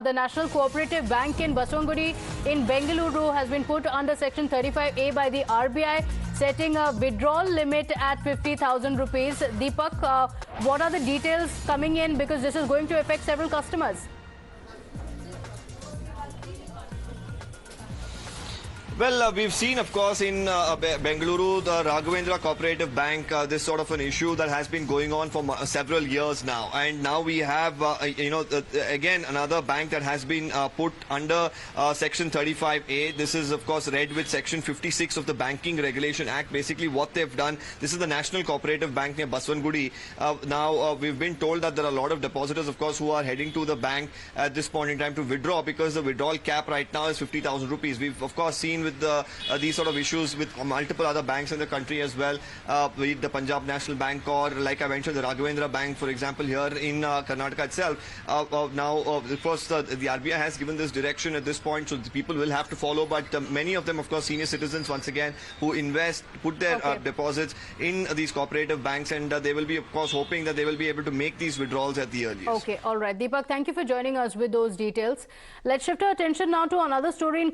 The National Cooperative Bank in Baswangudi in Bengaluru has been put under Section 35A by the RBI, setting a withdrawal limit at 50,000 rupees. Deepak, what are the details coming in, because this is going to affect several customers? Well, we've seen, of course, in Bengaluru, the Raghavendra Cooperative Bank, this sort of an issue that has been going on for several years now. And now we have, again, another bank that has been put under Section 35A. This is, of course, read with Section 56 of the Banking Regulation Act. Basically, what they've done, this is the National Cooperative Bank near Baswangudi. Now, we've been told that there are a lot of depositors, of course, who are heading to the bank at this point in time to withdraw, because the withdrawal cap right now is 50,000 rupees. We've, of course, seen with these sort of issues with multiple other banks in the country as well, be it the Punjab National Bank or, like I mentioned, the Raghavendra Bank, for example, here in Karnataka itself. Now, of course, the RBI has given this direction at this point, so the people will have to follow. But many of them, of course, senior citizens, once again, who invest, put their deposits in these cooperative banks, and they will be, of course, hoping that they will be able to make these withdrawals at the earliest. Okay, all right. Deepak, thank you for joining us with those details. Let's shift our attention now to another story in